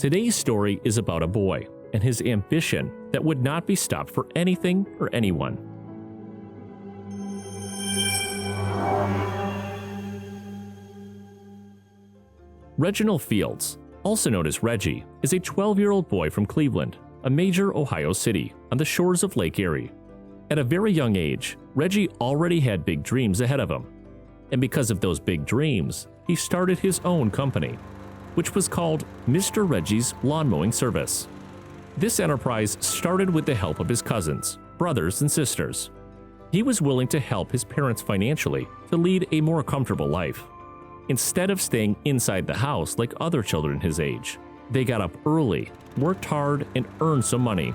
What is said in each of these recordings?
Today's story is about a boy and his ambition that would not be stopped for anything or anyone. Reginald Fields, also known as Reggie, is a 12-year-old boy from Cleveland, a major Ohio city on the shores of Lake Erie. At a very young age, Reggie already had big dreams ahead of him. And because of those big dreams, he started his own company, which was called Mr. Reggie's Lawn Mowing Service. This enterprise started with the help of his cousins, brothers, and sisters. He was willing to help his parents financially to lead a more comfortable life. Instead of staying inside the house like other children his age, they got up early, worked hard, and earned some money.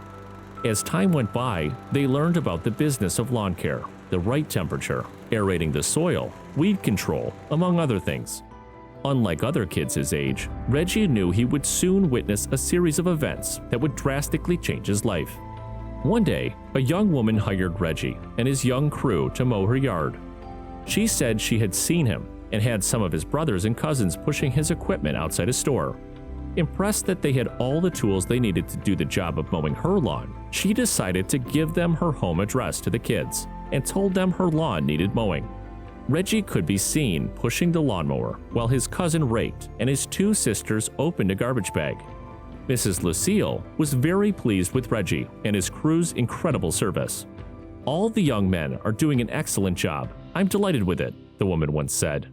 As time went by, they learned about the business of lawn care, the right temperature, aerating the soil, weed control, among other things. Unlike other kids his age, Reggie knew he would soon witness a series of events that would drastically change his life. One day, a young woman hired Reggie and his young crew to mow her yard. She said she had seen him and had some of his brothers and cousins pushing his equipment outside a store. Impressed that they had all the tools they needed to do the job of mowing her lawn, she decided to give them her home address to the kids and told them her lawn needed mowing. Reggie could be seen pushing the lawnmower while his cousin raked and his two sisters opened a garbage bag. Mrs. Lucille was very pleased with Reggie and his crew's incredible service. "All the young men are doing an excellent job. I'm delighted with it," the woman once said.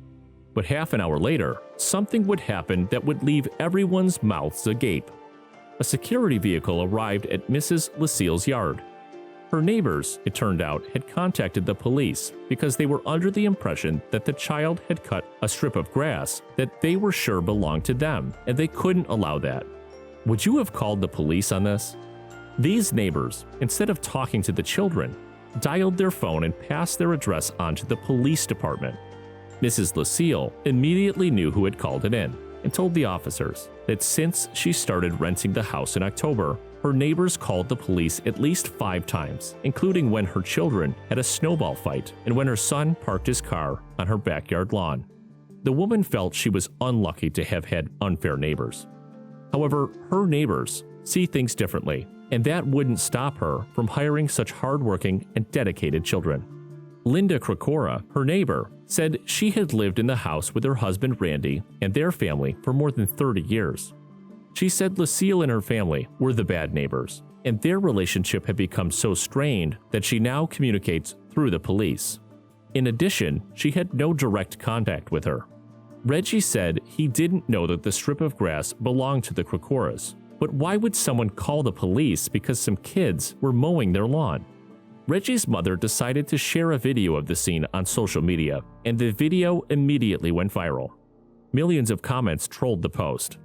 But half an hour later, something would happen that would leave everyone's mouths agape. A security vehicle arrived at Mrs. Lucille's yard. Her neighbors, it turned out, had contacted the police because they were under the impression that the child had cut a strip of grass that they were sure belonged to them, and they couldn't allow that. Would you have called the police on this? These neighbors, instead of talking to the children, dialed their phone and passed their address on to the police department. Mrs. Lucille immediately knew who had called it in and told the officers that since she started renting the house in October, her neighbors called the police at least 5 times, including when her children had a snowball fight and when her son parked his car on her backyard lawn. The woman felt she was unlucky to have had unfair neighbors. However, her neighbors see things differently, and that wouldn't stop her from hiring such hardworking and dedicated children. Linda Krokora, her neighbor, said she had lived in the house with her husband Randy and their family for more than 30 years. She said Lucille and her family were the bad neighbors, and their relationship had become so strained that she now communicates through the police. In addition, she had no direct contact with her. Reggie said he didn't know that the strip of grass belonged to the Krokoras, but why would someone call the police because some kids were mowing their lawn? Reggie's mother decided to share a video of the scene on social media, and the video immediately went viral. Millions of comments trolled the post.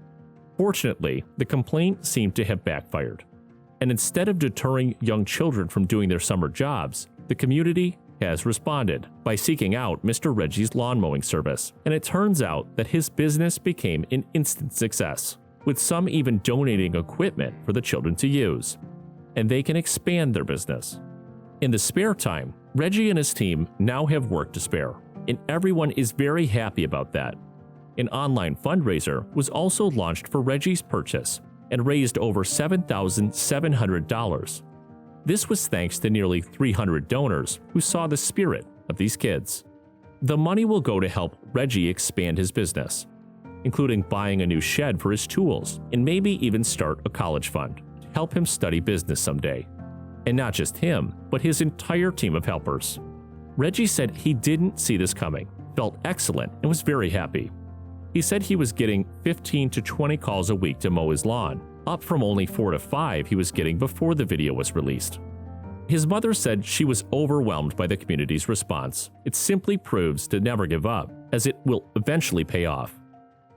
Fortunately, the complaint seemed to have backfired, and instead of deterring young children from doing their summer jobs, the community has responded by seeking out Mr. Reggie's lawn mowing service, and it turns out that his business became an instant success, with some even donating equipment for the children to use, and they can expand their business. In the spare time, Reggie and his team now have work to spare, and everyone is very happy about that. An online fundraiser was also launched for Reggie's purchase and raised over $7,700. This was thanks to nearly 300 donors who saw the spirit of these kids. The money will go to help Reggie expand his business, including buying a new shed for his tools and maybe even start a college fund to help him study business someday. And not just him, but his entire team of helpers. Reggie said he didn't see this coming, felt excellent, and was very happy. He said he was getting 15 to 20 calls a week to mow his lawn, up from only 4 to 5 he was getting before the video was released. His mother said she was overwhelmed by the community's response. It simply proves to never give up, as it will eventually pay off.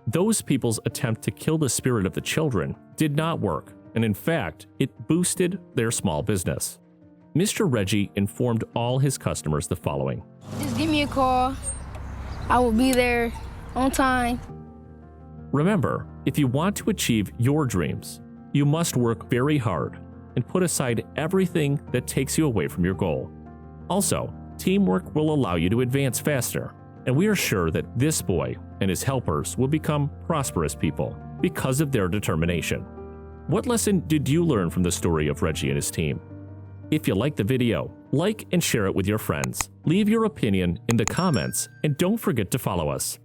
Those people's attempt to kill the spirit of the children did not work, and in fact, it boosted their small business. Mr. Reggie informed all his customers the following. Just give me a call. I will be there on time. Remember, if you want to achieve your dreams, you must work very hard and put aside everything that takes you away from your goal. Also, teamwork will allow you to advance faster, and we are sure that this boy and his helpers will become prosperous people because of their determination. What lesson did you learn from the story of Reggie and his team? If you liked the video, like and share it with your friends. Leave your opinion in the comments and don't forget to follow us.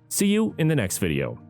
See you in the next video.